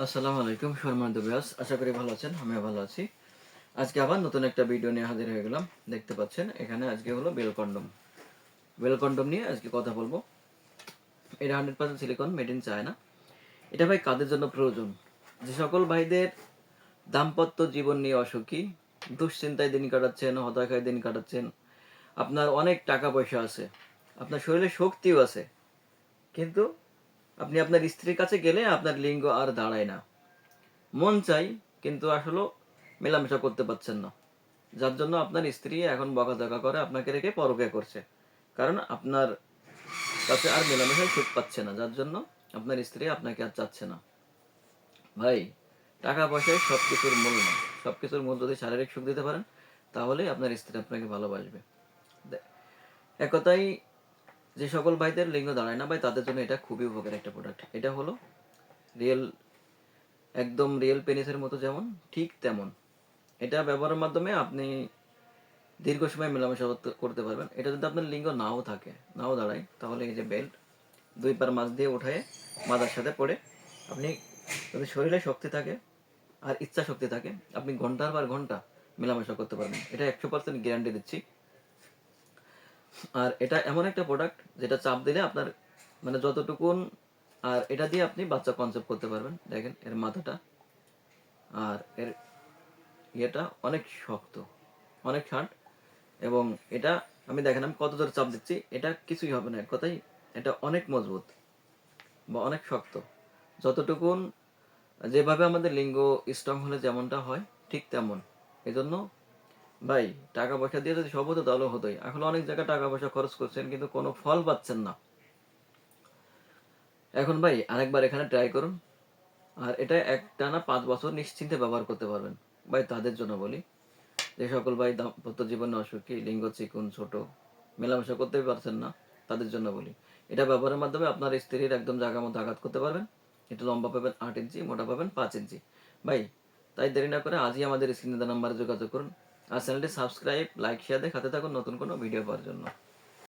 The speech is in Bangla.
আসসালামু আলাইকুম সম্মানিত ভিউয়ার্স, আশা করি ভালো আছেন। আমিও ভালো আছি। আজকে আবার নতুন একটা ভিডিও নিয়ে হাজির হয়ে গেলাম। দেখতে পাচ্ছেন এখানে আজকে হলো বেল কন্ডম। বেল কন্ডম নিয়ে আজকে কথা বলবো। এটা 100% সিলিকন, মেড ইন চায়না। এটা ভাই কাদের জন্য প্রয়োজন? যে সকল ভাইদের দাম্পত্য জীবন নিয়ে অসুখী, দুশ্চিন্তায় দিন কাটাচ্ছেন, হতাশায় দিন কাটাচ্ছেন, আপনার অনেক টাকা পয়সা আছে, আপনার শরীরে শক্তিও আছে, কিন্তু আপনি আপনার স্ত্রীর কাছে গেলে আপনার লিঙ্গ আর দাঁড়ায় না। মন চাই, কিন্তু আসলে মেলামেশা করতে পারছেন না, যার জন্য আপনার স্ত্রী এখন বকাঝকা করে, আপনাকে রেখে পরকিয়া করছে। কারণ আপনার কাছে আর মেলামেশায় সুখ পাচ্ছে না, যার জন্য আপনার স্ত্রী আপনাকে আর চাচ্ছে না। ভাই, টাকা পয়সায় সব কিছুর মূল না। সব কিছুর মূল যদি শারীরিক সুখ দিতে পারেন, তাহলে আপনার স্ত্রী আপনাকে ভালোবাসবে। এক কথায়, যে সকল ভাইদের লিঙ্গ দাঁড়ায় না ভাই, তাদের জন্য এটা খুবই উপকারী একটা প্রোডাক্ট। এটা হলো রিয়েল, একদম রিয়েল পেনিসের মতো যেমন, ঠিক তেমন। এটা ব্যবহারের মাধ্যমে আপনি দীর্ঘ সময় মেলামেশা করতে পারবেন। এটা যদি আপনার লিঙ্গ নাও থাকে, নাও দাঁড়ায়, তাহলে এই যে বেল্ট, দুই পার মাছ দিয়ে উঠায় মাথার সাথে পড়ে, আপনি যদি শরীরে শক্তি থাকে আর ইচ্ছা শক্তি থাকে, আপনি ঘন্টার পর ঘন্টা মেলামেশা করতে পারবেন। এটা 100% গ্যারান্টি দিচ্ছি। আর এটা এমন একটা প্রোডাক্ট যেটা চাপ দিলে আপনার মানে যতটুকুন, আর এটা দিয়ে আপনি বাচ্চা কনসেপ্ট করতে পারবেন। দেখেন এর মাথাটা আর এর ইয়েটা অনেক শক্ত, অনেক হার্ড। এবং এটা আমি দেখেন আমি কত জোরে চাপ দিচ্ছি, এটা কিছুই হবে না। এক কথাই, এটা অনেক মজবুত বা অনেক শক্ত। যতটুকুন, যেভাবে আমাদের লিঙ্গ স্ট্রং হলে যেমনটা হয়, ঠিক তেমন। এই জন্য ভাই, টাকা পয়সা দিয়ে যদি সব হতো তাহলে হতোই। এখন অনেক জায়গায় টাকা পয়সা খরচ করছেন, কিন্তু কোনো ফল পাচ্ছেন না। এখন ভাই আরেকবার এখানে ট্রাই করুন, আর এটা একটানা 5 বছর নিশ্চিন্তে ব্যবহার করতে পারবেন। ভাই তাদের জন্য বলি, যে সকল ভাই দাম্পত্য জীবনে অসুখী, লিঙ্গ চিকুন, ছোট, মেলামেশা করতেই পারছেন না, তাদের জন্য বলি। এটা ব্যবহারের মাধ্যমে আপনার স্ত্রীর একদম জায়গা মতো আঘাত করতে পারবেন। এটা লম্বা পাবেন 8 ইঞ্চি, মোটা পাবেন 5 ইঞ্চি। ভাই, তাই দেরি না করে আজই আমাদের স্ক্রিনে দেওয়া নাম্বারে যোগাযোগ করুন। আর চ্যানেলটি সাবস্ক্রাইব, লাইক, শেয়ার দিয়ে খাতে থাকুন নতুন কোনো ভিডিও পাওয়ার জন্য।